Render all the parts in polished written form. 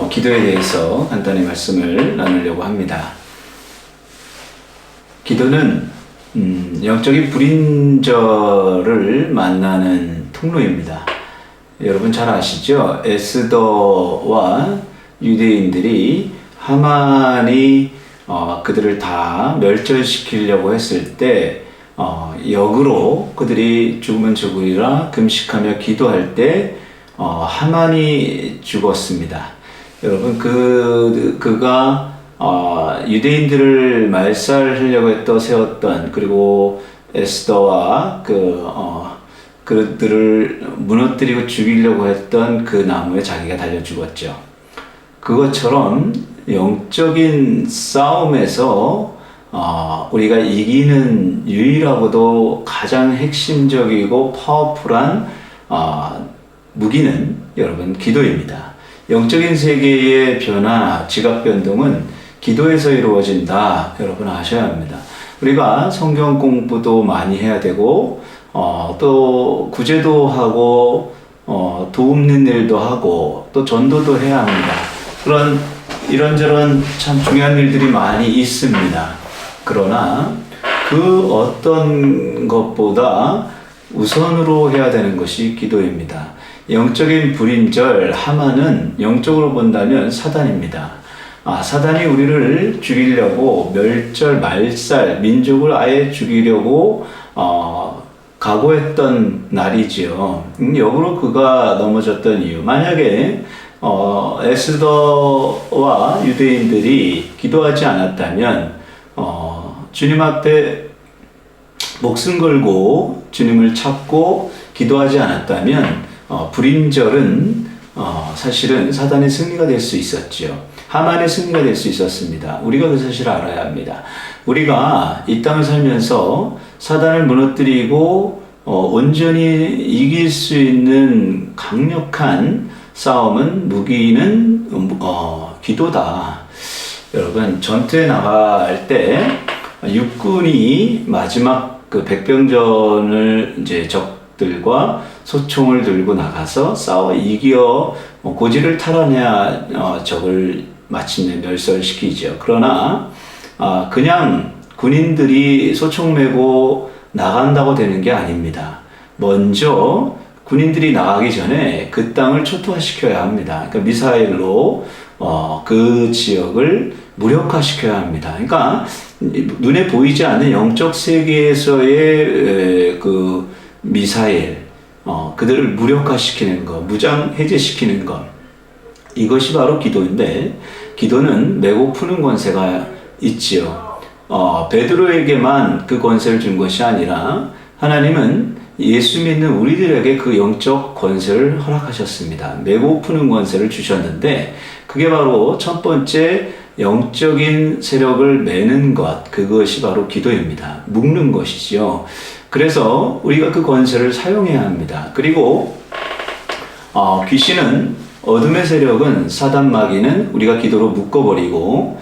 기도에 대해서 간단히 말씀을 나누려고 합니다. 기도는 영적인 불인절을 만나는 통로입니다. 여러분 잘 아시죠? 에스더와 유대인들이 하만이 그들을 다 멸절시키려고 했을 때 역으로 그들이 죽으면 죽으리라 금식하며 기도할 때 하만이 죽었습니다. 여러분 그가 유대인들을 말살하려고 세웠던, 그리고 에스더와 그들을 무너뜨리고 죽이려고 했던 그 나무에 자기가 달려 죽었죠. 그것처럼 영적인 싸움에서 우리가 이기는 유일하고도 가장 핵심적이고 파워풀한 무기는 여러분 기도입니다. 영적인 세계의 변화, 지각 변동은 기도에서 이루어진다. 여러분 아셔야 합니다. 우리가 성경 공부도 많이 해야 되고 또 구제도 하고 도움는 일도 하고 또 전도도 해야 합니다. 그런 이런저런 참 중요한 일들이 많이 있습니다. 그러나 그 어떤 것보다 우선으로 해야 되는 것이 기도입니다. 영적인 불인절 하만은 영적으로 본다면 사단입니다. 사단이 우리를 죽이려고 멸절, 말살, 민족을 아예 죽이려고 각오했던 날이지요. 역으로 그가 넘어졌던 이유, 만약에 에스더와 유대인들이 기도하지 않았다면 주님 앞에 목숨 걸고 주님을 찾고 기도하지 않았다면 불인절은 사실은 사단의 승리가 될 수 있었죠. 하만의 승리가 될 수 있었습니다. 우리가 그 사실을 알아야 합니다. 우리가 이 땅을 살면서 사단을 무너뜨리고 온전히 이길 수 있는 강력한 싸움은, 무기는 기도다. 여러분 전투에 나갈 때 육군이 마지막 그 백병전을 이제 적들과 소총을 들고 나가서 싸워 이겨 고지를 탈환해야 적을 마침내 멸살시키죠. 그러나 그냥 군인들이 소총 메고 나간다고 되는 게 아닙니다. 먼저 군인들이 나가기 전에 그 땅을 초토화시켜야 합니다. 그러니까 미사일로 그 지역을 무력화시켜야 합니다. 그러니까 눈에 보이지 않는 영적 세계에서의 그 미사일, 그들을 무력화시키는 것, 무장 해제시키는 것, 이것이 바로 기도인데, 기도는 메고 푸는 권세가 있지요. 베드로에게만 그 권세를 준 것이 아니라 하나님은 예수 믿는 우리들에게 그 영적 권세를 허락하셨습니다. 메고 푸는 권세를 주셨는데, 그게 바로 첫 번째 영적인 세력을 매는 것, 그것이 바로 기도입니다. 묶는 것이지요. 그래서 우리가 그 권세를 사용해야 합니다. 그리고 귀신은, 어둠의 세력은, 사단 마귀는 우리가 기도로 묶어버리고,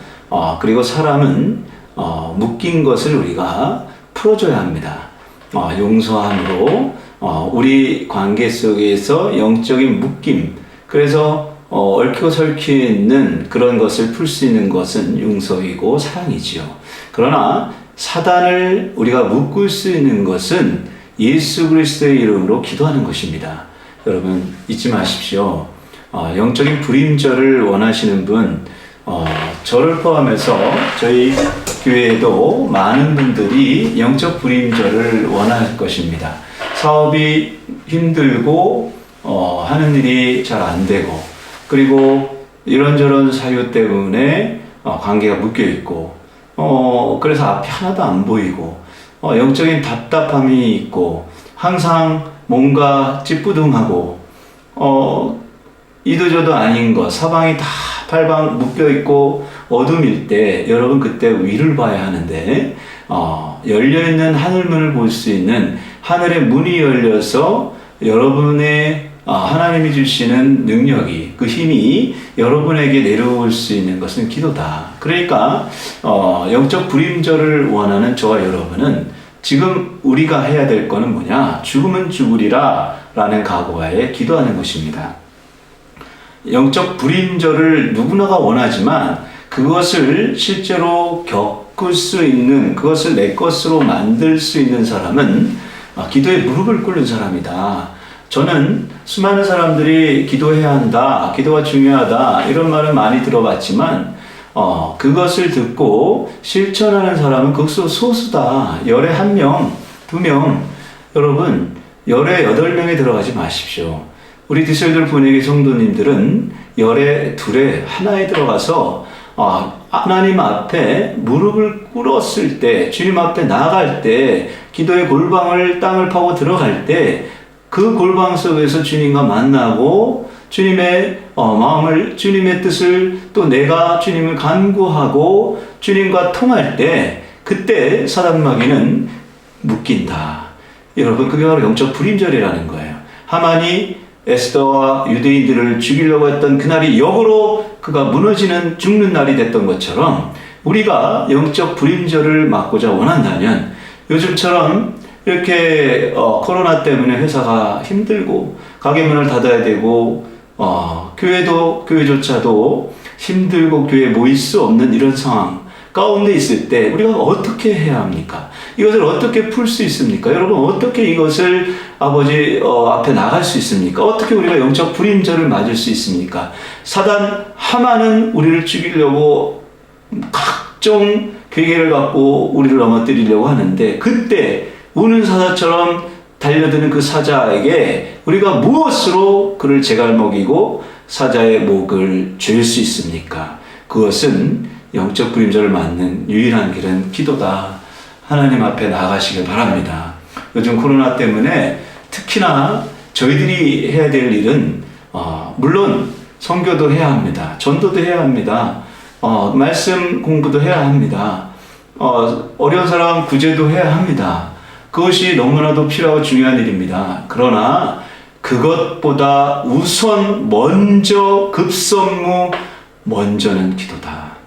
그리고 사람은 묶인 것을 우리가 풀어줘야 합니다. 용서함으로 우리 관계 속에서 영적인 묶임, 그래서 얽히고 설켜 있는 그런 것을 풀 수 있는 것은 용서이고 사랑이지요. 그러나 사단을 우리가 묶을 수 있는 것은 예수 그리스도의 이름으로 기도하는 것입니다. 여러분 잊지 마십시오. 영적인 불임절을 원하시는 분, 저를 포함해서 저희 교회에도 많은 분들이 영적 불임절을 원할 것입니다. 사업이 힘들고 하는 일이 잘 안 되고, 그리고 이런저런 사유 때문에 관계가 묶여 있고, 그래서 앞이 하나도 안 보이고, 영적인 답답함이 있고, 항상 뭔가 찌뿌둥하고, 이도저도 아닌 것, 사방이 다 팔방 묶여 있고 어둠일 때, 여러분 그때 위를 봐야 하는데, 열려있는 하늘문을 볼 수 있는 하늘의 문이 열려서 여러분의 하나님이 주시는 능력이, 그 힘이 여러분에게 내려올 수 있는 것은 기도다. 그러니까 영적 불임절을 원하는 저와 여러분은 지금 우리가 해야 될 거는 뭐냐? 죽으면 죽으리라 라는 각오하에 기도하는 것입니다. 영적 불임절을 누구나가 원하지만 그것을 실제로 겪을 수 있는, 그것을 내 것으로 만들 수 있는 사람은 기도에 무릎을 꿇는 사람이다. 저는 수많은 사람들이 기도해야 한다, 기도가 중요하다 이런 말은 많이 들어봤지만 그것을 듣고 실천하는 사람은 극소 소수다. 열에 1명, 2명. 여러분, 열에 8명에 들어가지 마십시오. 우리 디셀돌프 분위기 성도님들은 열에 2에 1에 들어가서 하나님 앞에 무릎을 꿇었을 때, 주님 앞에 나아갈 때, 기도의 골방을 땅을 파고 들어갈 때 그 골방 속에서 주님과 만나고 주님의 마음을, 주님의 뜻을 또 내가 주님을 간구하고 주님과 통할 때 그때 사단마귀는 묶인다. 여러분, 그게 바로 영적 불임절이라는 거예요. 하만이 에스더와 유대인들을 죽이려고 했던 그날이 역으로 그가 무너지는, 죽는 날이 됐던 것처럼 우리가 영적 불임절을 막고자 원한다면 요즘처럼 이렇게 코로나 때문에 회사가 힘들고 가게 문을 닫아야 되고 교회조차도 힘들고 교회에 모일 수 없는 이런 상황 가운데 있을 때 우리가 어떻게 해야 합니까? 이것을 어떻게 풀 수 있습니까? 여러분, 어떻게 이것을 아버지 앞에 나갈 수 있습니까? 어떻게 우리가 영적 불임절을 맞을 수 있습니까? 사단 하만은 우리를 죽이려고 각종 계획을 갖고 우리를 넘어뜨리려고 하는데 그때 우는 사자처럼 달려드는 그 사자에게 우리가 무엇으로 그를 제갈먹이고 사자의 목을 조일 수 있습니까? 그것은 영적 불임절을 맞는 유일한 길은 기도다. 하나님 앞에 나아가시길 바랍니다. 요즘 코로나 때문에 특히나 저희들이 해야 될 일은 물론 선교도 해야 합니다. 전도도 해야 합니다. 말씀 공부도 해야 합니다. 어려운 사람 구제도 해야 합니다. 그것이 너무나도 필요하고 중요한 일입니다. 그러나 그것보다 우선 먼저 급선무 먼저는 기도다.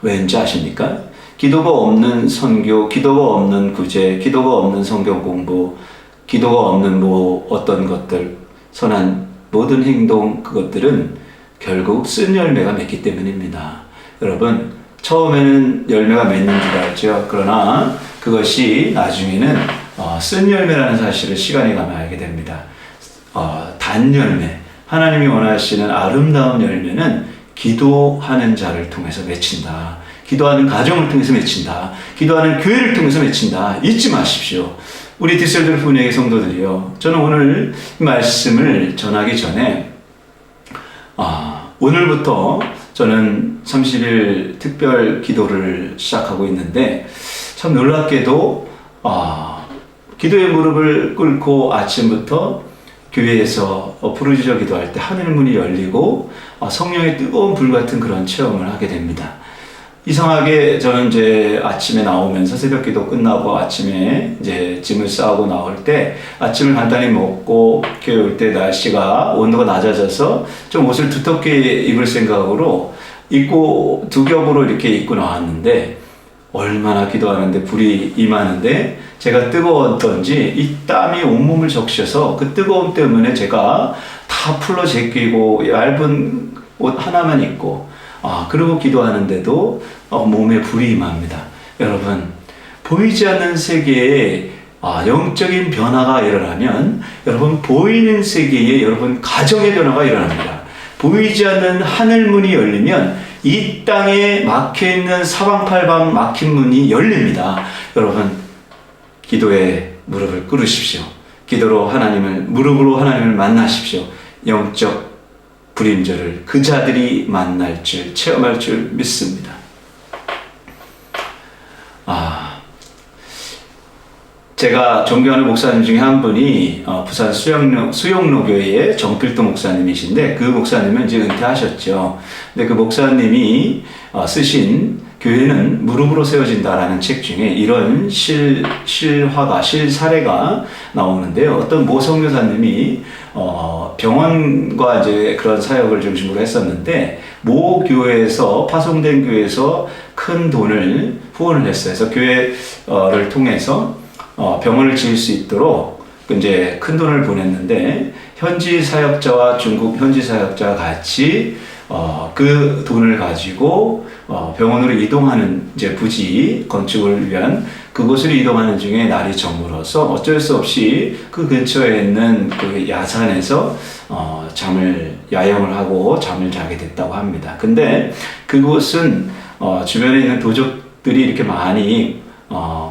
왠지 아십니까? 기도가 없는 선교, 기도가 없는 구제, 기도가 없는 성경 공부, 기도가 없는 어떤 것들, 선한 모든 행동, 그것들은 결국 쓴 열매가 맺기 때문입니다. 여러분, 처음에는 열매가 맺는 줄 알죠. 그러나 그것이 나중에는 쓴 열매라는 사실을 시간이 가면 알게 됩니다. 단 열매, 하나님이 원하시는 아름다운 열매는 기도하는 자를 통해서 맺힌다. 기도하는 가정을 통해서 맺힌다. 기도하는 교회를 통해서 맺힌다. 잊지 마십시오. 우리 디셀도르프 분위기 성도들이요. 저는 오늘 이 말씀을 전하기 전에 오늘부터 저는 30일 특별 기도를 시작하고 있는데 참 놀랍게도 기도의 무릎을 꿇고 아침부터 교회에서 부르짖어 기도할 때 하늘 문이 열리고 성령의 뜨거운 불 같은 그런 체험을 하게 됩니다. 이상하게 저는 이제 아침에 나오면서 새벽 기도 끝나고 아침에 이제 짐을 싸고 나올 때 아침을 간단히 먹고 교회 올 때 날씨가 온도가 낮아져서 좀 옷을 두텁게 입을 생각으로 입고 두 겹으로 이렇게 입고 나왔는데 얼마나 기도하는데 불이 임하는데 제가 뜨거웠던지 이 땀이 온몸을 적셔서 그 뜨거움 때문에 제가 다 풀러 제끼고 얇은 옷 하나만 입고 그리고 기도하는데도 몸에 불이 임합니다. 여러분, 보이지 않는 세계에 영적인 변화가 일어나면 여러분 보이는 세계에 여러분 가정의 변화가 일어납니다. 보이지 않는 하늘문이 열리면 이 땅에 막혀있는 사방팔방 막힌 문이 열립니다. 여러분, 기도에 무릎을 꿇으십시오. 기도로 무릎으로 하나님을 만나십시오. 영적 불임절을 그 자들이 만날 줄, 체험할 줄 믿습니다. 제가 존경하는 목사님 중에 한 분이 부산 수영로 교회의 정필도 목사님이신데 그 목사님은 이제 은퇴하셨죠. 근데 그 목사님이 쓰신 교회는 무릎으로 세워진다라는 책 중에 이런 실사례가 나오는데요. 어떤 모 선교사님이 병원과 이제 그런 사역을 중심으로 했었는데 모 교회에서 파송된 교회에서 큰 돈을 후원을 했어요. 그래서 교회를 통해서 병원을 지을 수 있도록 이제 큰 돈을 보냈는데 현지 사역자와 중국 현지 사역자와 같이 그 돈을 가지고 병원으로 이동하는 이제 부지 건축을 위한 그곳으로 이동하는 중에 날이 저물어서 어쩔 수 없이 그 근처에 있는 그 야산에서 야영을 하고 잠을 자게 됐다고 합니다. 근데 그곳은 주변에 있는 도적들이 이렇게 많이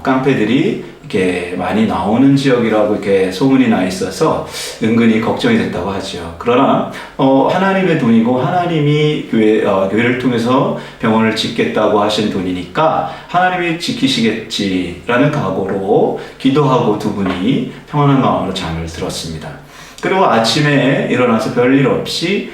깡패들이 이렇게 많이 나오는 지역이라고 이렇게 소문이 나 있어서 은근히 걱정이 됐다고 하죠. 그러나 하나님의 돈이고 하나님이 교회를 통해서 병원을 짓겠다고 하신 돈이니까 하나님이 지키시겠지라는 각오로 기도하고 두 분이 평안한 마음으로 잠을 들었습니다. 그리고 아침에 일어나서 별일 없이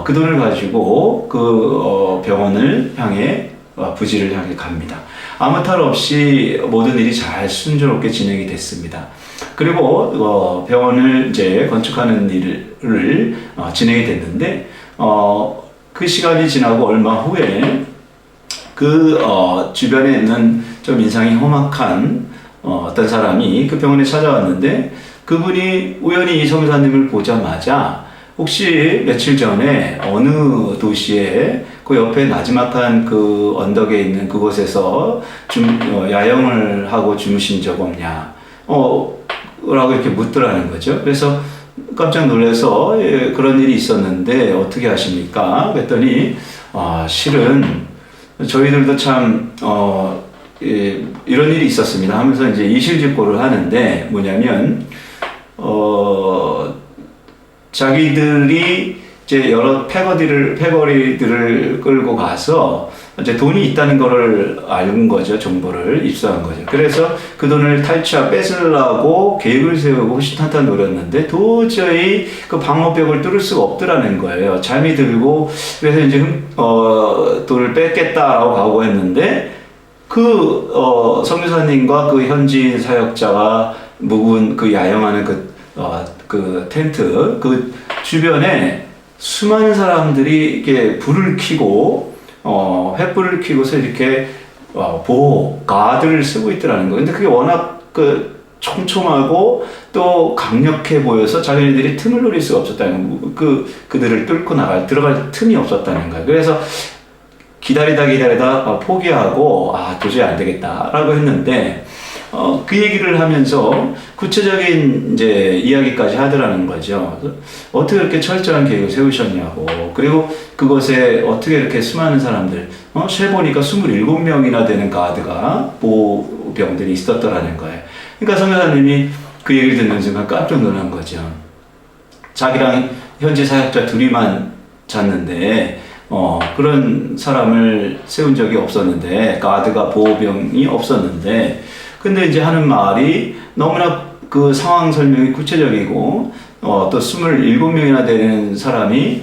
그 돈을 가지고 그 병원을 향해 부지를 향해 갑니다. 아무 탈 없이 모든 일이 잘 순조롭게 진행이 됐습니다. 그리고 병원을 이제 건축하는 일을 진행이 됐는데 그 시간이 지나고 얼마 후에 그 주변에 있는 좀 인상이 험악한 어떤 사람이 그 병원에 찾아왔는데 그분이 우연히 이 선교사님을 보자마자 혹시 며칠 전에 어느 도시에 그 옆에 나지막한 그 언덕에 있는 그곳에서 야영을 하고 주무신 적 없냐? 라고 이렇게 묻더라는 거죠. 그래서 깜짝 놀라서 그런 일이 있었는데 어떻게 하십니까? 그랬더니 실은 저희들도 참 이런 일이 있었습니다 하면서 이제 이실직고를 하는데 뭐냐면 자기들이 이제 여러 패거리들을 끌고 가서 이제 돈이 있다는 거를 알은 거죠. 정보를 입수한 거죠. 그래서 그 돈을 뺏으려고 계획을 세우고 호시탄탄 노렸는데 도저히 그 방어벽을 뚫을 수가 없더라는 거예요. 잠이 들고 그래서 이제 돈을 뺏겠다라고 각오했는데 그 선교사님과 그 현지 사역자가 묵은 그 야영하는 그 텐트 그 주변에 수많은 사람들이 이렇게 불을 켜고 횃불을 켜고서 이렇게 보호 가드를 쓰고 있더라는 거예요. 근데 그게 워낙 촘촘하고 또 강력해 보여서 자기네들이 틈을 노릴 수가 없었다는 거예요. 그들을 뚫고 들어갈 틈이 없었다는 거예요. 그래서 기다리다 포기하고 도저히 안 되겠다라고 했는데 그 얘기를 하면서 구체적인 이제 이야기까지 하더라는 거죠. 어떻게 그렇게 철저한 계획을 세우셨냐고. 그리고 그곳에 어떻게 이렇게 수많은 사람들, 세보니까 27명이나 되는 가드가 보호병들이 있었더라는 거예요. 그러니까 선교사님이 그 얘기를 듣는 순간 깜짝 놀란 거죠. 자기랑 현지 사역자 둘이만 잤는데, 그런 사람을 세운 적이 없었는데, 가드가 보호병이 없었는데, 근데 이제 하는 말이 너무나 그 상황 설명이 구체적이고 또 27명이나 되는 사람이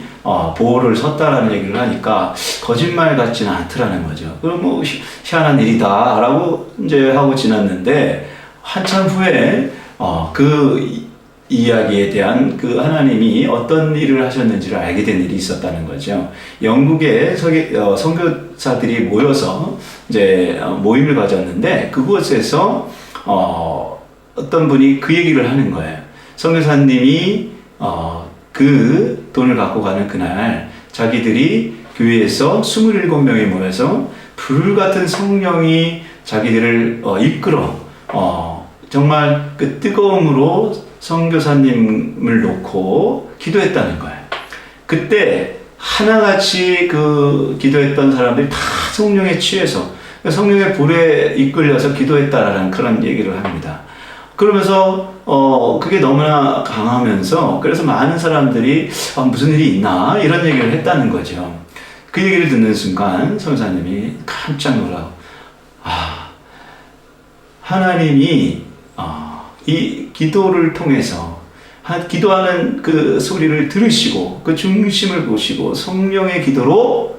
보호를 섰다라는 얘기를 하니까 거짓말 같지는 않더라는 거죠. 그럼 뭐 희한한 일이다라고 이제 하고 지났는데 한참 후에 그 이야기에 대한 그 하나님이 어떤 일을 하셨는지를 알게 된 일이 있었다는 거죠. 영국의 선교사들이 모여서 이제 모임을 가졌는데 그곳에서 어떤 분이 그 얘기를 하는 거예요. 선교사님이 그 돈을 갖고 가는 그날 자기들이 교회에서 27명이 모여서 불같은 성령이 자기들을 이끌어 정말 그 뜨거움으로 선교사님을 놓고 기도했다는 거예요. 그때 하나같이 그 기도했던 사람들이 다 성령에 취해서 성령의 불에 이끌려서 기도했다라는 그런 얘기를 합니다. 그러면서 그게 너무나 강하면서 그래서 많은 사람들이 무슨 일이 있나 이런 얘기를 했다는 거죠. 그 얘기를 듣는 순간 선교사님이 깜짝 놀라고 하나님이 이 기도를 통해서 기도하는 그 소리를 들으시고 그 중심을 보시고 성령의 기도로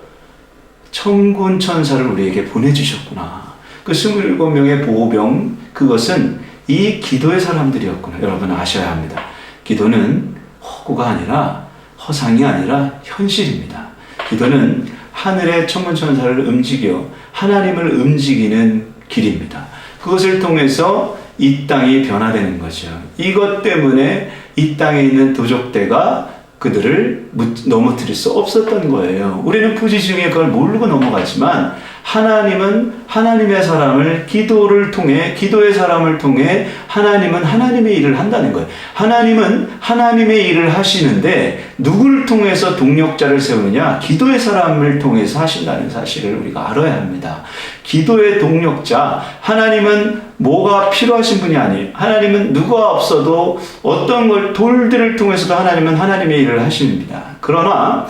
천군 천사를 우리에게 보내주셨구나. 그 27명의 보호병 그것은 이 기도의 사람들이었구나. 여러분 아셔야 합니다. 기도는 허구가 아니라 허상이 아니라 현실입니다. 기도는 하늘의 천군 천사를 움직여 하나님을 움직이는 길입니다. 그것을 통해서 이 땅이 변화되는 거죠. 이것 때문에 이 땅에 있는 도적대가 그들을 넘어뜨릴 수 없었던 거예요. 우리는 부지중에 그걸 모르고 넘어갔지만 하나님은 하나님의 사람을 기도의 사람을 통해 하나님은 하나님의 일을 한다는 거예요. 하나님은 하나님의 일을 하시는데 누구를 통해서 동력자를 세우느냐? 기도의 사람을 통해서 하신다는 사실을 우리가 알아야 합니다. 기도의 동력자, 하나님은 뭐가 필요하신 분이 아니에요. 하나님은 누가 없어도 어떤 걸 돌들을 통해서도 하나님은 하나님의 일을 하십니다. 그러나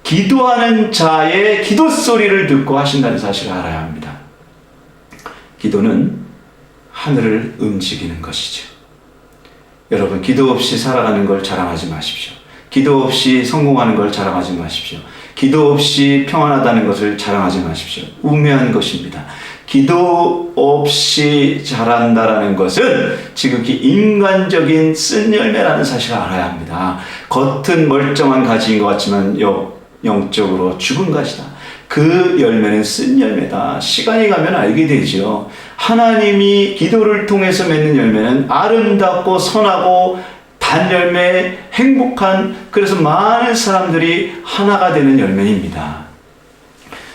기도하는 자의 기도 소리를 듣고 하신다는 사실을 알아야 합니다. 기도는 하늘을 움직이는 것이죠. 여러분, 기도 없이 살아가는 걸 자랑하지 마십시오. 기도 없이 성공하는 걸 자랑하지 마십시오. 기도 없이 평안하다는 것을 자랑하지 마십시오. 우매한 것입니다. 기도 없이 잘한다라는 것은 지극히 인간적인 쓴 열매라는 사실을 알아야 합니다. 겉은 멀쩡한 가지인 것 같지만 영적으로 죽은 가지다. 그 열매는 쓴 열매다. 시간이 가면 알게 되죠. 하나님이 기도를 통해서 맺는 열매는 아름답고 선하고 단열매, 행복한, 그래서 많은 사람들이 하나가 되는 열매입니다.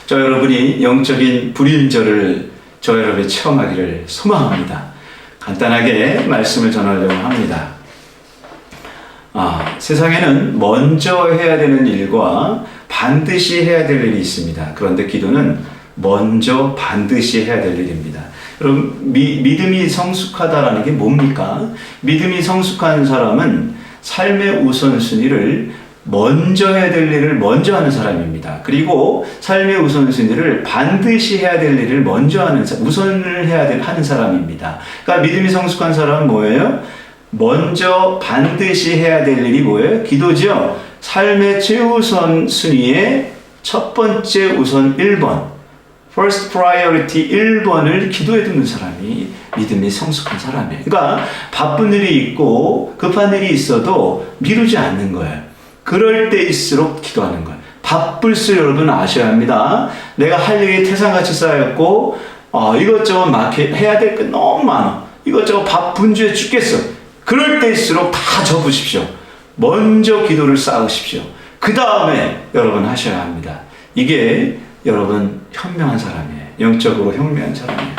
저 여러분이 영적인 불임절을 저 여러분이 체험하기를 소망합니다. 간단하게 말씀을 전하려고 합니다. 세상에는 먼저 해야 되는 일과 반드시 해야 될 일이 있습니다. 그런데 기도는 먼저 반드시 해야 될 일입니다. 여러분, 믿음이 성숙하다라는 게 뭡니까? 믿음이 성숙한 사람은 삶의 우선순위를 먼저 해야 될 일을 먼저 하는 사람입니다. 그리고 삶의 우선순위를 반드시 해야 될 일을 먼저 하는, 우선을 하는 사람입니다. 그러니까 믿음이 성숙한 사람은 뭐예요? 먼저 반드시 해야 될 일이 뭐예요? 기도죠. 삶의 최우선 순위의 첫 번째 우선 1번, first priority 1번을 기도에 두는 사람이 믿음이 성숙한 사람이에요. 그러니까 바쁜 일이 있고 급한 일이 있어도 미루지 않는 거예요. 그럴 때일수록 기도하는 거예요. 바쁠수록 여러분 아셔야 합니다. 내가 할 일이 태산같이 쌓였고 이것저것 막 해야 될 게 너무 많아. 이것저것 밥 분주해 죽겠어. 그럴 때일수록 다 접으십시오. 먼저 기도를 쌓으십시오. 그 다음에 여러분 하셔야 합니다. 이게 여러분 현명한 사람이에요. 영적으로 현명한 사람이에요.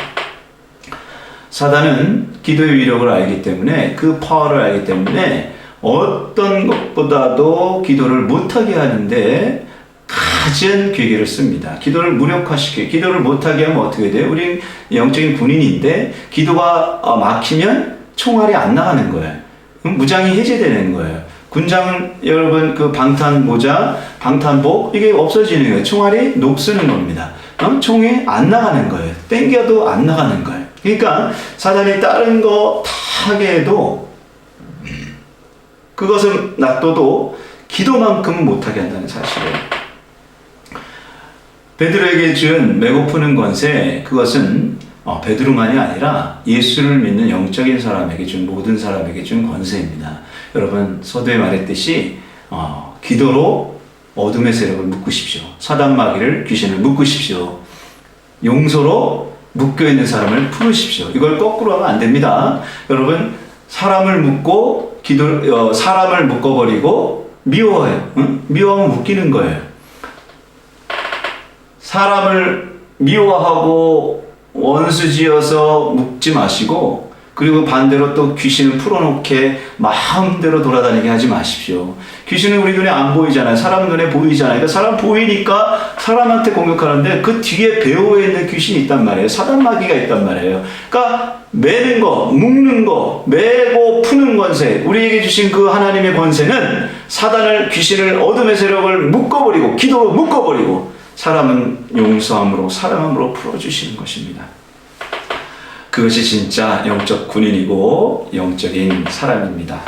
사단은 기도의 위력을 알기 때문에, 그 파워를 알기 때문에 어떤 것보다도 기도를 못하게 하는데 가진 괴계를 씁니다. 기도를 무력화시켜요. 기도를 못하게 하면 어떻게 돼요? 우린 영적인 군인인데 기도가 막히면 총알이 안 나가는 거예요. 무장이 해제되는 거예요. 군장 여러분 그 방탄 모자, 방탄복 이게 없어지는 거예요. 총알이 녹쓰는 겁니다. 총이 안 나가는 거예요. 땡겨도 안 나가는 거예요. 그러니까 사단이 다른 거 다 하게 해도 그것은 놔둬도 기도만큼은 못하게 한다는 사실이에요. 베드로에게 준 메고 푸는 권세, 그것은 베드로만이 아니라 예수를 믿는 영적인 사람에게 준, 모든 사람에게 준 권세입니다. 여러분, 서두에 말했듯이 기도로 어둠의 세력을 묶으십시오. 사단 마귀를, 귀신을 묶으십시오. 용서로 묶여있는 사람을 풀으십시오. 이걸 거꾸로 하면 안 됩니다. 여러분, 사람을 묶고 사람을 묶어버리고 미워해요. 응? 미워하면 묶이는 거예요. 사람을 미워하고 원수지어서 묶지 마시고, 그리고 반대로 또 귀신을 풀어놓게 마음대로 돌아다니게 하지 마십시오. 귀신은 우리 눈에 안 보이잖아요. 사람 눈에 보이잖아요. 그러니까 사람 보이니까 사람한테 공격하는데 그 뒤에 배후에 있는 귀신이 있단 말이에요. 사단 마귀가 있단 말이에요. 그러니까 매는 거, 묶는 거, 매고 푸는 권세, 우리에게 주신 그 하나님의 권세는 사단을, 귀신을, 어둠의 세력을 묶어버리고, 기도로 묶어버리고, 사람은 용서함으로, 사랑함으로 풀어주시는 것입니다. 그것이 진짜 영적 군인이고 영적인 사람입니다.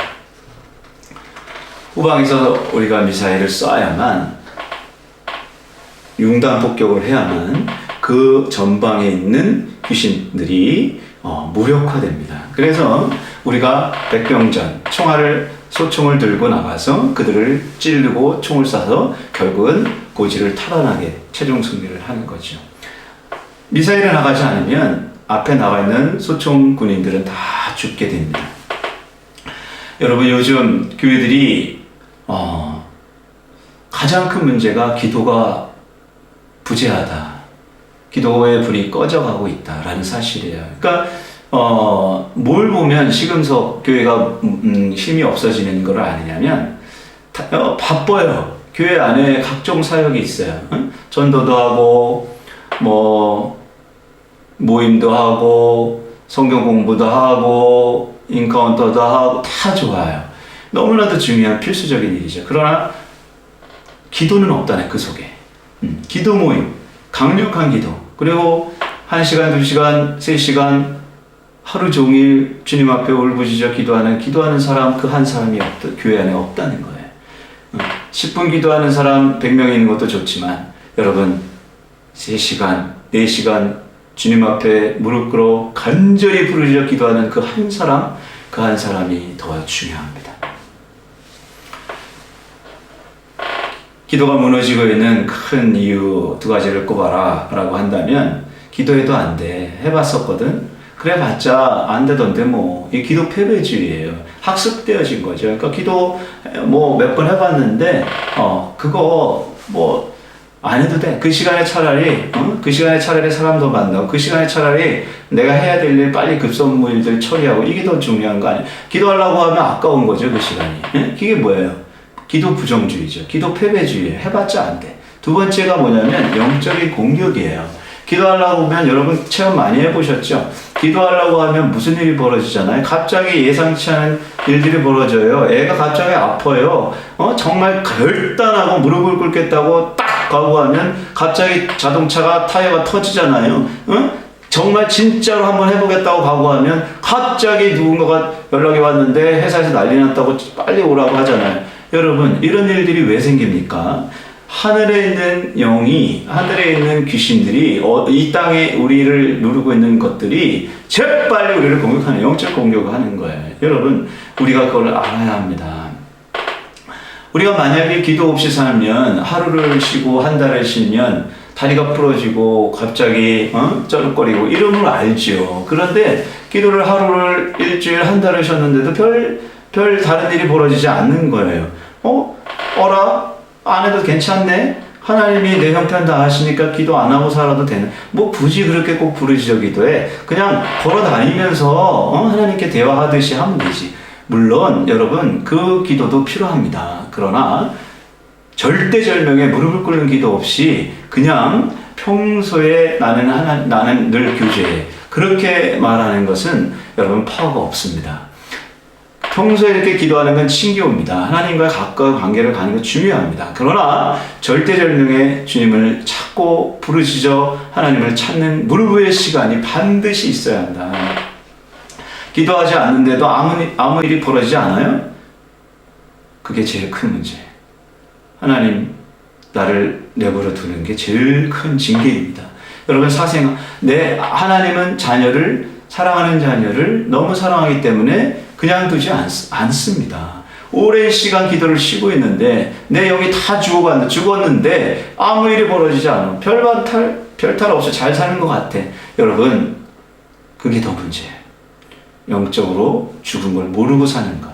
후방에서 우리가 미사일을 쏴야만, 융단 폭격을 해야만 그 전방에 있는 귀신들이 무력화됩니다. 그래서 우리가 백병전, 소총을 들고 나가서 그들을 찌르고 총을 쏴서 결국은 고지를 탈환하게 최종 승리를 하는 거죠. 미사일을 나가지 않으면 앞에 나와 있는 소총 군인들은 다 죽게 됩니다. 여러분 요즘 교회들이 가장 큰 문제가 기도가 부재하다. 기도의 불이 꺼져가고 있다라는 사실이에요. 그러니까 뭘 보면 시금석 교회가 힘이 없어지는 걸 아니냐면 바빠요. 교회 안에 각종 사역이 있어요. 전도도 하고 뭐 모임도 하고 성경 공부도 하고 인카운터도 하고 다 좋아요. 너무나도 중요한 필수적인 일이죠. 그러나 기도는 없다네, 그 속에. 기도 모임, 강력한 기도, 그리고 1시간, 2시간, 3시간 하루 종일 주님 앞에 울부짖어 기도하는 사람, 그 한 사람이 교회 안에 없다는 거예요. 10분 기도하는 사람 100명 있는 것도 좋지만 여러분 3시간, 4시간 주님 앞에 무릎 꿇어 간절히 부르짖어 기도하는 그 한 사람, 그 한 사람이 더 중요합니다. 기도가 무너지고 있는 큰 이유 2가지를 꼽아라 라고 한다면, 기도해도 안 돼. 해봤었거든. 그래 봤자 안 되던데 뭐. 이 기도 패배주의예요. 학습되어진 거죠. 그러니까 기도 뭐 몇 번 해봤는데 그거 뭐 안 해도 돼. 그 시간에 차라리 그 시간에 차라리 사람도 만나고, 그 시간에 차라리 내가 해야 될 일 빨리 급선무 일들 처리하고, 이게 더 중요한 거 아니에요. 기도하려고 하면 아까운 거죠, 그 시간이. 그게 뭐예요? 기도 부정주의죠. 기도 패배주의예요. 해봤자 안 돼. 2번째가 뭐냐면 영적인 공격이에요. 기도하려고 하면 여러분 체험 많이 해보셨죠? 기도하려고 하면 무슨 일이 벌어지잖아요. 갑자기 예상치 않은 일들이 벌어져요. 애가 갑자기 아파요. 정말 결단하고 무릎을 꿇겠다고 딱 각오하면 갑자기 자동차가 타이어가 터지잖아요. 정말 진짜로 한번 해보겠다고 각오하면 갑자기 누군가가 연락이 왔는데 회사에서 난리 났다고 빨리 오라고 하잖아요. 여러분, 이런 일들이 왜 생깁니까? 하늘에 있는 영이, 하늘에 있는 귀신들이 이 땅에 우리를 누르고 있는 것들이 재빨리 우리를 공격하는, 영적 공격을 하는 거예요. 여러분, 우리가 그걸 알아야 합니다. 우리가 만약에 기도 없이 살면, 하루를 쉬고 한 달을 쉬면 다리가 부러지고 갑자기 쩌룩거리고 이런 걸 알죠. 그런데 기도를 하루를, 일주일, 한 달을 쉬었는데도 별 다른 일이 벌어지지 않는 거예요. 어라? 안 해도 괜찮네? 하나님이 내 형편 다 하시니까 기도 안 하고 살아도 되는, 뭐 굳이 그렇게 꼭 부르짖어 기도해. 그냥 걸어 다니면서 하나님께 대화하듯이 하면 되지. 물론 여러분, 그 기도도 필요합니다. 그러나 절대절명의 무릎을 꿇는 기도 없이 그냥 평소에 나는 늘 교제해, 그렇게 말하는 것은 여러분 파워가 없습니다. 평소에 이렇게 기도하는 건 신기옵니다. 하나님과 가까운 관계를 가는 건 중요합니다. 그러나 절대절명의 주님을 찾고 부르짖어 하나님을 찾는 무릎 꿇을 시간이 반드시 있어야 한다. 기도하지 않는데도 아무 일이 벌어지지 않아요? 그게 제일 큰 문제예요. 하나님, 나를 내버려 두는 게 제일 큰 징계입니다. 여러분, 하나님은 사랑하는 자녀를 너무 사랑하기 때문에 그냥 두지 않습니다. 오랜 시간 기도를 쉬고 있는데 내 영이 다 죽었는데 아무 일이 벌어지지 않아. 별탈 없이 잘 사는 것 같아. 여러분, 그게 더 문제예요. 영적으로 죽은 걸 모르고 사는 것.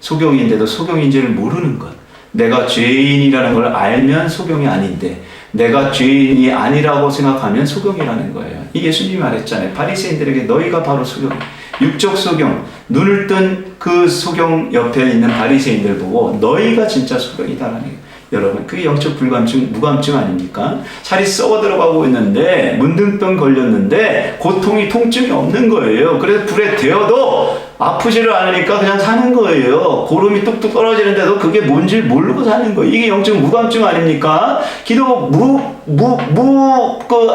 소경인데도 소경인지를 모르는 것. 내가 죄인이라는 걸 알면 소경이 아닌데 내가 죄인이 아니라고 생각하면 소경이라는 거예요. 이 예수님이 말했잖아요. 바리새인들에게 너희가 바로 소경이야. 육적 소경, 눈을 뜬 그 소경 옆에 있는 바리새인들 보고 너희가 진짜 소경이다라는 거예요. 여러분, 그게 영적 불감증, 무감증 아닙니까? 살이 썩어 들어가고 있는데 문둥병 걸렸는데 통증이 없는 거예요. 그래서 불에 데워도 아프지를 않으니까 그냥 사는 거예요. 고름이 뚝뚝 떨어지는데도 그게 뭔지 모르고 사는 거예요. 이게 영적 무감증 아닙니까? 기도 그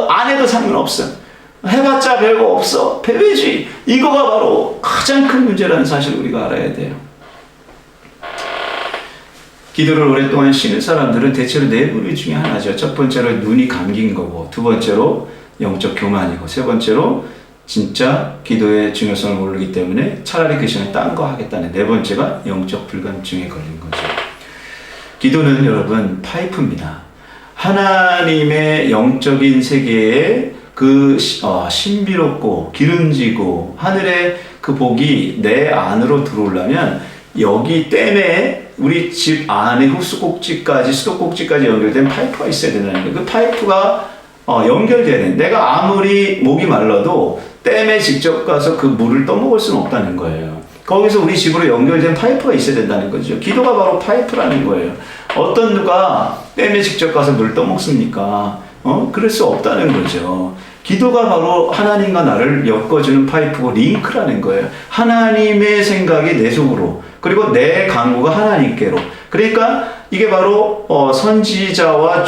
안 해도 상관없어. 해봤자 별거 없어. 패배주의. 이거가 바로 가장 큰 문제라는 사실을 우리가 알아야 돼요. 기도를 오랫동안 쉬는 사람들은 대체로 4부류 중에 하나죠. 첫 번째로 눈이 감긴 거고, 2번째로 영적 교만이고, 3번째로 진짜 기도의 중요성을 모르기 때문에 차라리 그 시간에 딴 거 하겠다는, 4번째가 영적 불감증에 걸린 거죠. 기도는 여러분 파이프입니다. 하나님의 영적인 세계에 그 신비롭고 기름지고 하늘의 그 복이 내 안으로 들어오려면 여기 댐에 우리 집 안에 흡수꼭지까지 수도꼭지까지 연결된 파이프가 있어야 된다는 거예요. 그 파이프가 연결돼야 돼. 내가 아무리 목이 말라도 댐에 직접 가서 그 물을 떠먹을 수는 없다는 거예요. 거기서 우리 집으로 연결된 파이프가 있어야 된다는 거죠. 기도가 바로 파이프라는 거예요. 어떤 누가 댐에 직접 가서 물을 떠먹습니까? 그럴 수 없다는 거죠. 기도가 바로 하나님과 나를 엮어주는 파이프고 링크라는 거예요. 하나님의 생각이 내 속으로, 그리고 내 간구가 하나님께로. 그러니까 이게 바로 선지자와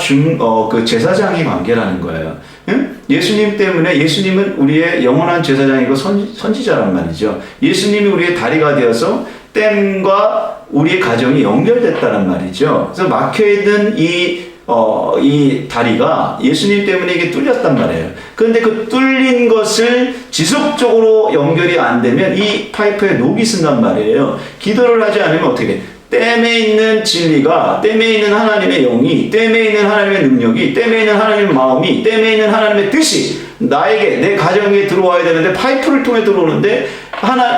그 제사장의 관계라는 거예요. 응? 예수님 때문에, 예수님은 우리의 영원한 제사장이고 선지자란 말이죠. 예수님이 우리의 다리가 되어서 댐과 우리의 가정이 연결됐다는 말이죠. 그래서 막혀있는 이 다리가 예수님 때문에 이게 뚫렸단 말이에요. 그런데 그 뚫린 것을 지속적으로 연결이 안 되면 이 파이프에 녹이 쓴단 말이에요. 기도를 하지 않으면 어떻게 돼? 댐에 있는 진리가, 댐에 있는 하나님의 영이, 댐에 있는 하나님의 능력이, 댐에 있는 하나님의 마음이, 댐에 있는 하나님의 뜻이 나에게, 내 가정에 들어와야 되는데 파이프를 통해 들어오는데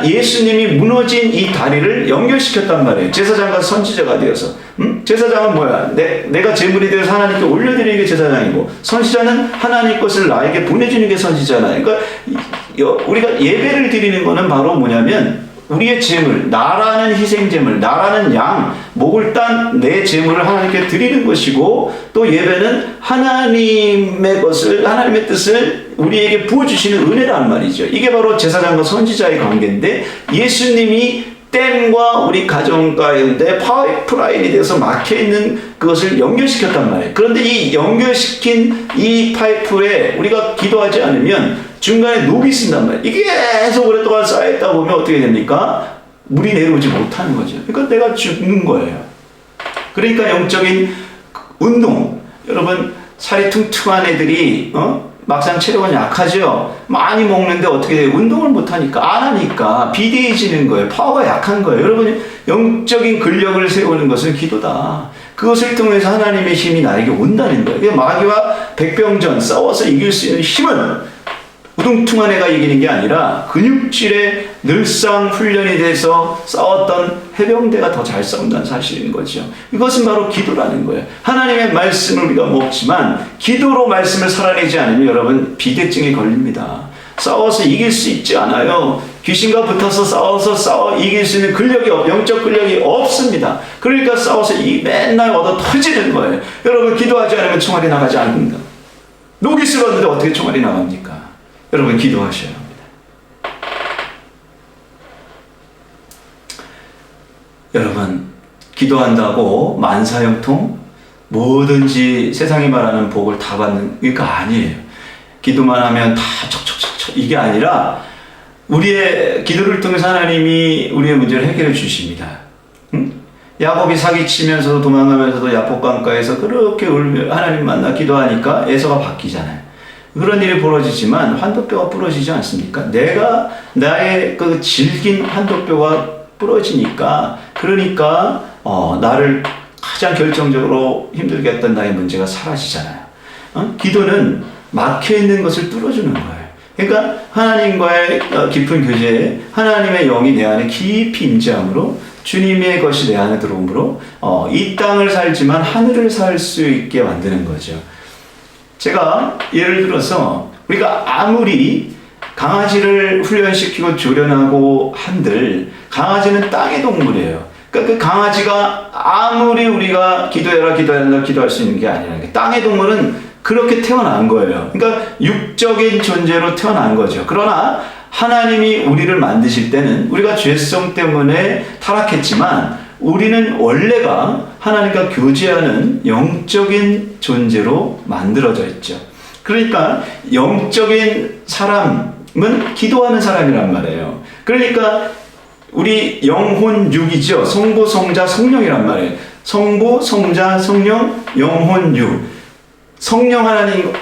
예수님이 무너진 이 다리를 연결시켰단 말이에요. 제사장과 선지자가 되어서. 제사장은 뭐야? 내가 제물이 되어서 하나님께 올려드리는 게 제사장이고, 선지자는 하나님 것을 나에게 보내주는 게 선지자잖아요. 그러니까 우리가 예배를 드리는 거는 바로 뭐냐면 우리의 제물, 나라는 희생제물, 나라는 양, 목을 딴 내 제물을 하나님께 드리는 것이고, 또 예배는 하나님의 것을, 하나님의 뜻을 우리에게 부어주시는 은혜란 말이죠. 이게 바로 제사장과 선지자의 관계인데, 예수님이 댐과 우리 가정 가운데 파이프라인이 되어서 막혀있는 그것을 연결시켰단 말이에요. 그런데 이 연결시킨 이 파이프에 우리가 기도하지 않으면 중간에 녹이 쓴단 말이에요. 이게 계속 오랫동안 쌓여있다 보면 어떻게 됩니까? 물이 내려오지 못하는 거죠. 그러니까 내가 죽는 거예요. 그러니까 영적인 운동, 여러분 살이 퉁퉁한 애들이 막상 체력은 약하죠. 많이 먹는데 어떻게 돼요? 운동을 못하니까, 안 하니까 비대해지는 거예요. 파워가 약한 거예요. 여러분, 영적인 근력을 세우는 것은 기도다. 그것을 통해서 하나님의 힘이 나에게 온다는 거예요. 마귀와 백병전 싸워서 이길 수 있는 힘은 우둥퉁한 애가 이기는 게 아니라 근육질에 늘상 훈련이 돼서 싸웠던 해병대가 더 잘 싸운다는 사실인 거죠. 이것은 바로 기도라는 거예요. 하나님의 말씀을 우리가 먹지만 기도로 말씀을 살아내지 않으면 여러분 비대증에 걸립니다. 싸워서 이길 수 있지 않아요. 귀신과 붙어서 싸워 이길 수 있는 근력이, 영적 근력이 없습니다. 그러니까 싸워서 맨날 얻어 터지는 거예요. 여러분 기도하지 않으면 총알이 나가지 않는다. 녹이 쓸었는데 어떻게 총알이 나갑니까? 여러분 기도하셔야 합니다. 여러분 기도한다고 만사형통 뭐든지 세상이 말하는 복을 다 받는 게 아니에요. 기도만 하면 다 척척척척 이게 아니라 우리의 기도를 통해서 하나님이 우리의 문제를 해결해 주십니다. 야곱이 사기치면서도 도망가면서도 야복강가에서 그렇게 울며 하나님 만나 기도하니까 에서가 바뀌잖아요. 그런 일이 벌어지지만 환도뼈가 부러지지 않습니까? 내가 나의 그 질긴 환도뼈가 부러지니까, 그러니까 나를 가장 결정적으로 힘들게 했던 나의 문제가 사라지잖아요. 기도는 막혀있는 것을 뚫어주는 거예요. 그러니까 하나님과의 깊은 교제에 하나님의 영이 내 안에 깊이 임재함으로, 주님의 것이 내 안에 들어오므로 이 땅을 살지만 하늘을 살 수 있게 만드는 거죠. 제가 예를 들어서 우리가 아무리 강아지를 훈련시키고 조련하고 한들 강아지는 땅의 동물이에요. 그러니까 그 강아지가 아무리 우리가 기도해라 기도할 수 있는 게 아니라 땅의 동물은 그렇게 태어난 거예요. 그러니까 육적인 존재로 태어난 거죠. 그러나 하나님이 우리를 만드실 때는 우리가 죄성 때문에 타락했지만 우리는 원래가 하나님과 교제하는 영적인 존재로 만들어져 있죠. 그러니까 영적인 사람은 기도하는 사람이란 말이에요. 그러니까 우리 영혼 육이죠. 성부, 성자, 성령이란 말이에요. 성부, 성자, 성령, 영혼 육. 성령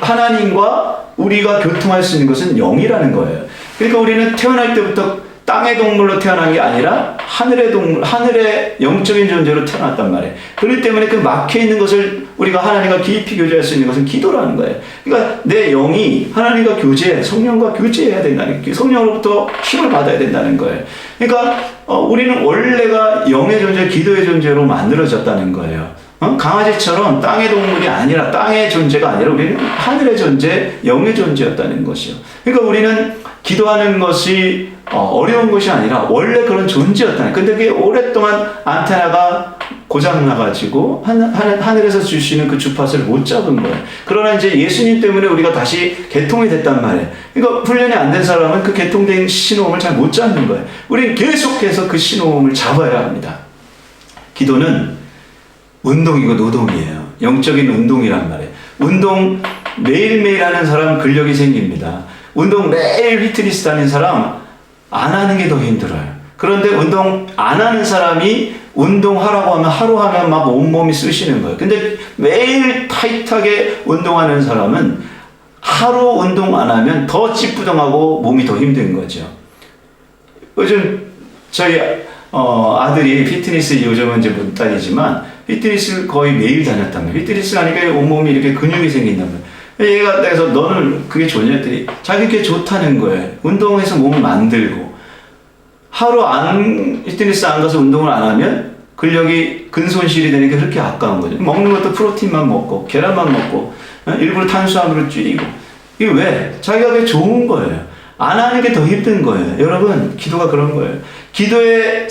하나님과 우리가 교통할 수 있는 것은 영이라는 거예요. 그러니까 우리는 태어날 때부터 땅의 동물로 태어난 게 아니라 하늘의 동물, 하늘의 영적인 존재로 태어났단 말이에요. 그렇기 때문에 그 막혀있는 것을 우리가 하나님과 깊이 교제할 수 있는 것은 기도라는 거예요. 그러니까 내 영이 하나님과 성령과 교제해야 된다는 거예요. 성령으로부터 힘을 받아야 된다는 거예요. 그러니까 우리는 원래가 영의 존재, 기도의 존재로 만들어졌다는 거예요. 강아지처럼 땅의 동물이 아니라, 땅의 존재가 아니라 우리는 하늘의 존재, 영의 존재였다는 것이요. 그러니까 우리는 기도하는 것이 어려운 것이 아니라 원래 그런 존재였다는 거예요. 근데 그게 오랫동안 안테나가 고장나가지고 하늘에서 주시는 그 주파수를 못 잡은 거예요. 그러나 이제 예수님 때문에 우리가 다시 개통이 됐단 말이에요. 그러니까 훈련이 안 된 사람은 그 개통된 신호음을 잘 못 잡는 거예요. 우리는 계속해서 그 신호음을 잡아야 합니다. 기도는 운동이고 노동이에요. 영적인 운동이란 말이에요. 운동 매일매일 하는 사람은 근력이 생깁니다. 운동 매일 피트니스 다니는 사람 안 하는 게 더 힘들어요. 그런데 운동 안 하는 사람이 운동하라고 하면 하루 하면 막 온몸이 쑤시는 거예요. 근데 매일 타이트하게 운동하는 사람은 하루 운동 안 하면 더 찌뿌둥하고 몸이 더 힘든 거죠. 요즘 저희 아들이 피트니스 요즘은 이제 못 다니지만 피트니스 거의 매일 다녔단 말이에요. 피트니스 하니까 온몸이 이렇게 근육이 생긴단 말이에요. 얘가 그래서 너는 그게 좋냐 했더니 자기 그게 좋다는 거예요. 운동해서 몸을 만들고 하루 피트니스 안 가서 운동을 안 하면 근력이 근손실이 되니까 그렇게 아까운 거죠. 먹는 것도 프로틴만 먹고 계란만 먹고 일부러 탄수화물을 줄이고 이게 왜? 자기가 그게 좋은 거예요. 안 하는 게 더 힘든 거예요. 여러분 기도가 그런 거예요. 기도에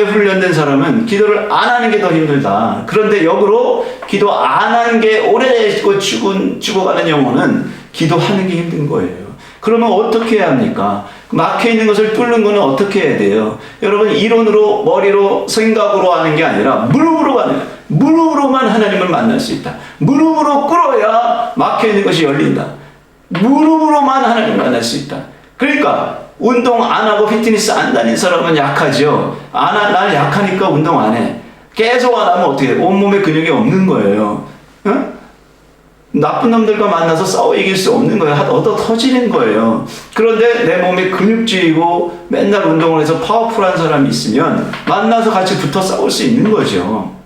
훈련된 사람은 기도를 안 하는 게 더 힘들다. 그런데 역으로 기도 안 하는 게 오래 죽어가는 영혼은 기도하는 게 힘든 거예요. 그러면 어떻게 해야 합니까? 막혀있는 것을 뚫는 거는 어떻게 해야 돼요? 여러분 이론으로 머리로 생각으로 하는 게 아니라 무릎으로 가는 거예요. 무릎으로만 하나님을 만날 수 있다. 무릎으로 꿇어야 막혀있는 것이 열린다. 무릎으로만 하나님을 만날 수 있다. 그러니까 운동 안 하고 피트니스 안 다닌 사람은 약하죠. 나는 약하니까 운동 안 해. 계속 안 하면 어떻게 돼? 온몸에 근육이 없는 거예요. 응? 나쁜 놈들과 만나서 싸워 이길 수 없는 거예요. 얻어 터지는 거예요. 그런데 내 몸에 근육질이고 맨날 운동을 해서 파워풀한 사람이 있으면 만나서 같이 붙어 싸울 수 있는 거죠.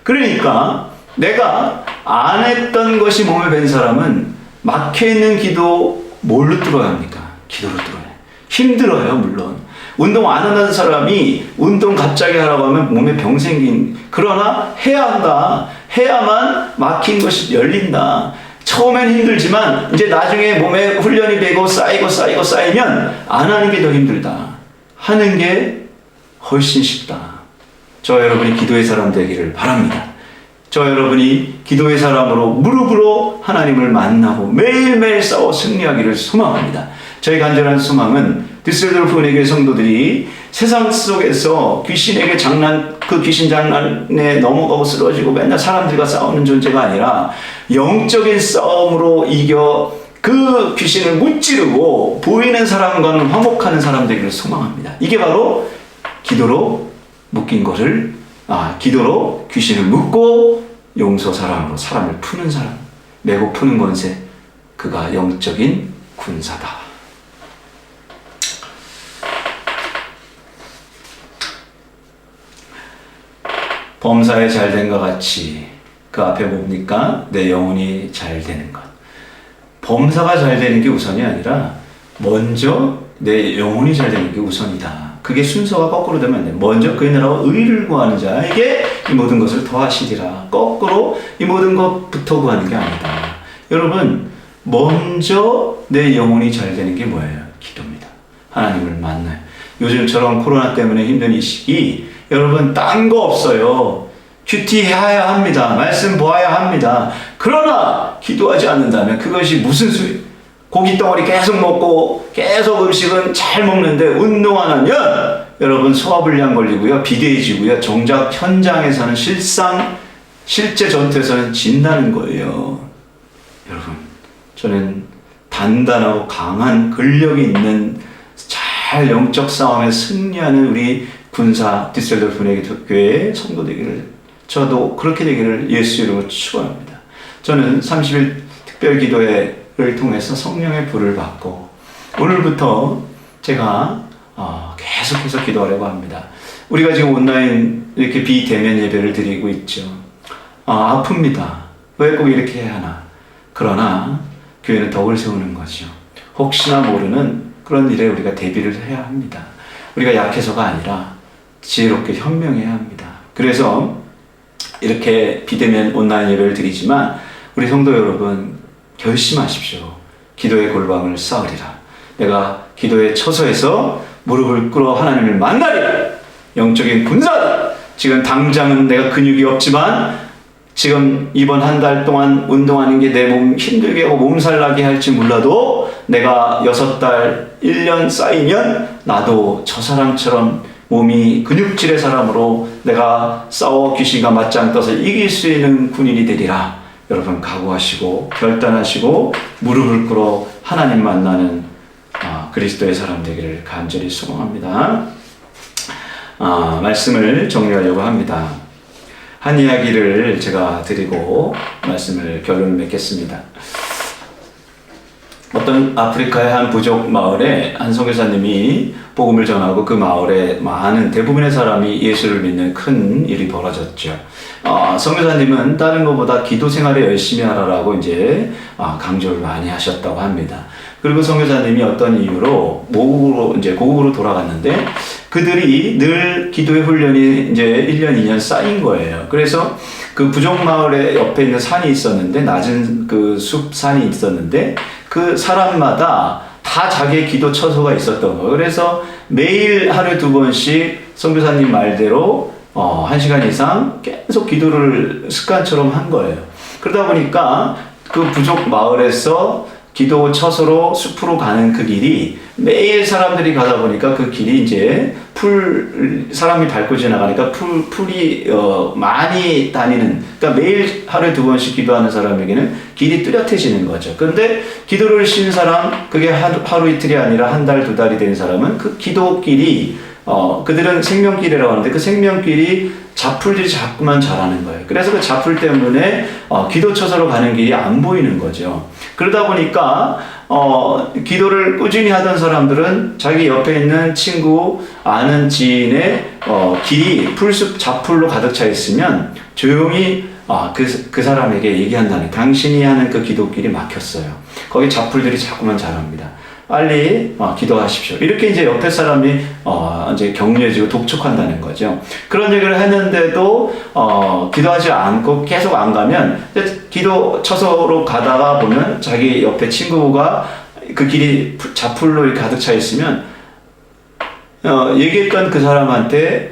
그러니까 내가 안 했던 것이 몸에 밴 사람은 막혀있는 기도 뭘로 뚫어야 합니까? 기도로 뚫어요. 힘들어요, 물론. 운동 안 하는 사람이 운동 갑자기 하라고 하면 몸에 병 생긴. 그러나 해야 한다. 해야만 막힌 것이 열린다. 처음엔 힘들지만 이제 나중에 몸에 훈련이 되고 쌓이면 안 하는 게 더 힘들다. 하는 게 훨씬 쉽다. 저 여러분이 기도의 사람 되기를 바랍니다. 저 여러분이 기도의 사람으로 무릎으로 하나님을 만나고 매일매일 싸워 승리하기를 소망합니다. 저희 간절한 소망은 디셀도르프 은혜교회 성도들이 세상 속에서 그 귀신 장난에 넘어가고 쓰러지고 맨날 사람들과 싸우는 존재가 아니라 영적인 싸움으로 이겨 그 귀신을 무찌르고 보이는 사람과는 화목하는 사람 되기를 소망합니다. 이게 바로 기도로 묶인 것을 기도로 귀신을 묶고 용서 사랑으로 사람을 푸는 사람, 매고 푸는 권세, 그가 영적인 군사다. 범사에 잘된 것 같이 그 앞에 뭡니까? 내 영혼이 잘 되는 것. 범사가 잘 되는 게 우선이 아니라 먼저 내 영혼이 잘 되는 게 우선이다. 그게 순서가 거꾸로 되면 안 돼. 먼저 그의 나라와 의를 구하는 자에게 이 모든 것을 더하시리라. 거꾸로 이 모든 것부터 구하는 게 아니다. 여러분, 먼저 내 영혼이 잘 되는 게 뭐예요? 기도입니다. 하나님을 만나요. 요즘처럼 코로나 때문에 힘든 이 시기, 여러분 딴 거 없어요. 큐티 해야 합니다. 말씀 보아야 합니다. 그러나 기도하지 않는다면 그것이 무슨 수익? 고기 덩어리 계속 먹고 계속 음식은 잘 먹는데 운동 안 하면 여러분 소화불량 걸리고요. 비대해지고요. 정작 현장에서는 실제 전투에서는 진다는 거예요. 여러분, 저는 단단하고 강한 근력이 있는 잘 영적 싸움에 승리하는 우리 군사 디셀도르프 은혜교회 성도 되기를, 저도 그렇게 되기를 예수 이름으로 축원합니다. 저는 30일 특별 기도회를 통해서 성령의 불을 받고 오늘부터 제가 계속해서 기도하려고 합니다. 우리가 지금 온라인 이렇게 비대면 예배를 드리고 있죠. 아픕니다. 왜 꼭 이렇게 해야 하나? 그러나 교회는 덕을 세우는 거죠. 혹시나 모르는 그런 일에 우리가 대비를 해야 합니다. 우리가 약해서가 아니라 지혜롭게 현명해야 합니다. 그래서 이렇게 비대면 온라인 예배를 드리지만 우리 성도 여러분 결심하십시오. 기도의 골방을 쌓으리라. 내가 기도의 처소에서 무릎을 꿇어 하나님을 만나리라. 영적인 군사. 지금 당장은 내가 근육이 없지만 지금 이번 한 달 동안 운동하는 게 내 몸 힘들게 하고 몸살 나게 할지 몰라도 내가 6달, 1년 쌓이면 나도 저 사람처럼 몸이 근육질의 사람으로 내가 싸워 귀신과 맞짱 떠서 이길 수 있는 군인이 되리라. 여러분 각오하시고 결단하시고 무릎을 꿇어 하나님 만나는 그리스도의 사람 되기를 간절히 소망합니다. 말씀을 정리하려고 합니다. 한 이야기를 제가 드리고 말씀을 결론을 맺겠습니다. 어떤 아프리카의 한 부족 마을에 한 선교사님이 복음을 전하고 그 마을에 많은 대부분의 사람이 예수를 믿는 큰 일이 벌어졌죠. 선교사님은 다른 것보다 기도 생활에 열심히 하라라고 이제 강조를 많이 하셨다고 합니다. 그리고 선교사님이 어떤 이유로 고국으로 돌아갔는데 그들이 늘 기도의 훈련이 이제 1년, 2년 쌓인 거예요. 그래서 그 부족 마을에 옆에 있는 산이 있었는데 낮은 그 숲산이 있었는데 그 사람마다 다 자기의 기도 처소가 있었던 거예요. 그래서 매일 하루에 2번씩 선교사님 말대로 1시간 이상 계속 기도를 습관처럼 한 거예요. 그러다 보니까 그 부족 마을에서 기도 처소로 숲으로 가는 그 길이 매일 사람들이 가다 보니까 그 길이 이제 사람이 밟고 지나가니까 풀이 많이 다니는, 그러니까 매일 하루에 2번씩 기도하는 사람에게는 길이 뚜렷해지는 거죠. 근데 기도를 쉰 사람, 그게 하루 이틀이 아니라 한 달, 2달이 된 사람은 그 기도길이 그들은 생명길이라고 하는데 그 생명길이 잡풀들이 자꾸만 자라는 거예요. 그래서 그 잡풀 때문에 기도처소로 가는 길이 안 보이는 거죠. 그러다 보니까 기도를 꾸준히 하던 사람들은 자기 옆에 있는 친구, 아는 지인의 길이 풀숲 잡풀로 가득 차 있으면 조용히 그 사람에게 얘기한다는, 당신이 하는 그 기도길이 막혔어요. 거기 잡풀들이 자꾸만 자랍니다. 빨리 기도하십시오. 이렇게 이제 옆에 사람이 이제 격려해주고 독촉한다는 거죠. 그런 얘기를 했는데도 기도하지 않고 계속 안 가면 기도 처소로 가다가 보면 자기 옆에 친구가 그 길이 잡풀로 이렇게 가득 차 있으면 얘기했던 그 사람한테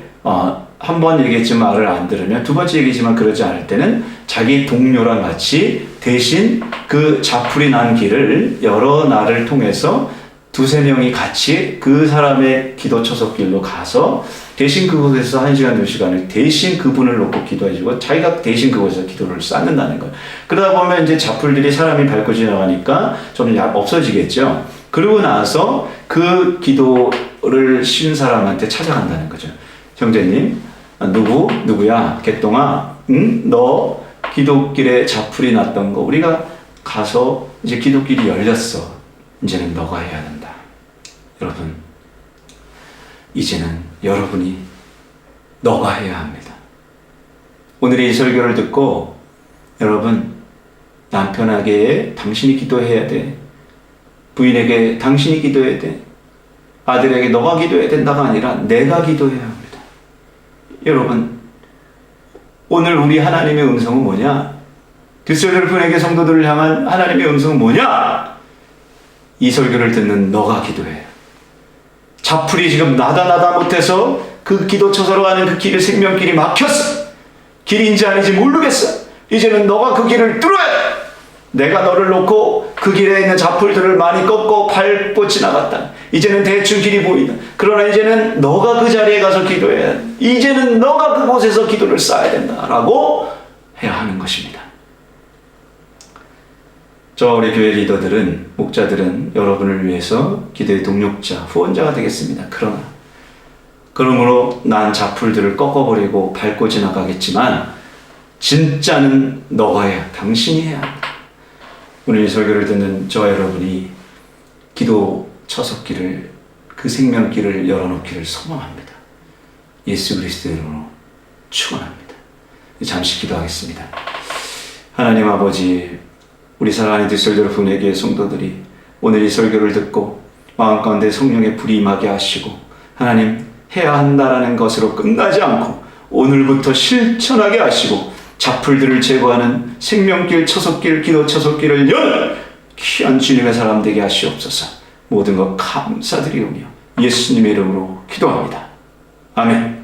한 번 얘기했지만 말을 안 들으면 2번째 얘기지만 그러지 않을 때는 자기 동료랑 같이 대신 그 잡풀이 난 길을 여러 날을 통해서 2-3명이 같이 그 사람의 기도 처소길로 가서 대신 그곳에서 1시간, 2시간을 대신 그분을 놓고 기도해주고 자기가 대신 그곳에서 기도를 쌓는다는 거예요. 그러다 보면 이제 잡풀들이 사람이 밟고 지나가니까 좀 없어지겠죠. 그러고 나서 그 기도를 쉰 사람한테 찾아간다는 거죠. 형제님, 누구야? 개똥아, 응? 너 기도길에 잡풀이 났던 거 우리가 가서 이제 기도길이 열렸어. 이제는 너가 해야 된다. 여러분, 이제는 여러분이 너가 해야 합니다. 오늘의 이 설교를 듣고 여러분, 남편에게 당신이 기도해야 돼. 부인에게 당신이 기도해야 돼. 아들에게 너가 기도해야 된다가 아니라 내가 기도해야 합니다. 여러분, 오늘 우리 하나님의 음성은 뭐냐? 디셀도르프에게 성도들을 향한 하나님의 음성은 뭐냐? 이 설교를 듣는 너가 기도해. 잡풀이 지금 나다 못해서 그 기도처소로 가는 그 길의 생명길이 막혔어. 길인지 아닌지 모르겠어. 이제는 너가 그 길을 뚫어야 돼. 내가 너를 놓고 그 길에 있는 잡풀들을 많이 꺾고 밟고 지나갔다. 이제는 대충 길이 보인다. 그러나 이제는 너가 그 자리에 가서 기도해야 돼. 이제는 너가 그곳에서 기도를 쌓아야 된다라고 해야 하는 것입니다. 저 우리 교회 리더들은, 목자들은 여러분을 위해서 기도의 동력자, 후원자가 되겠습니다. 그러므로 난 잡풀들을 꺾어버리고 밟고 지나가겠지만 진짜는 너가 해야, 당신이 해야 한다. 오늘 이 설교를 듣는 저와 여러분이 기도 처석길을 그 생명길을 열어놓기를 소망합니다. 예수 그리스도의 이름으로 축원합니다. 잠시 기도하겠습니다. 하나님 아버지, 우리 사랑하는 디설교회 분에게 성도들이 오늘 이 설교를 듣고 마음 가운데 성령의 불이 임하게 하시고 하나님 해야 한다라는 것으로 끝나지 않고 오늘부터 실천하게 하시고 잡풀들을 제거하는 생명길, 처속길, 기도 처속길을 여는 귀한 주님의 사람 되게 하시옵소서. 모든 것 감사드리오며 예수님의 이름으로 기도합니다. 아멘.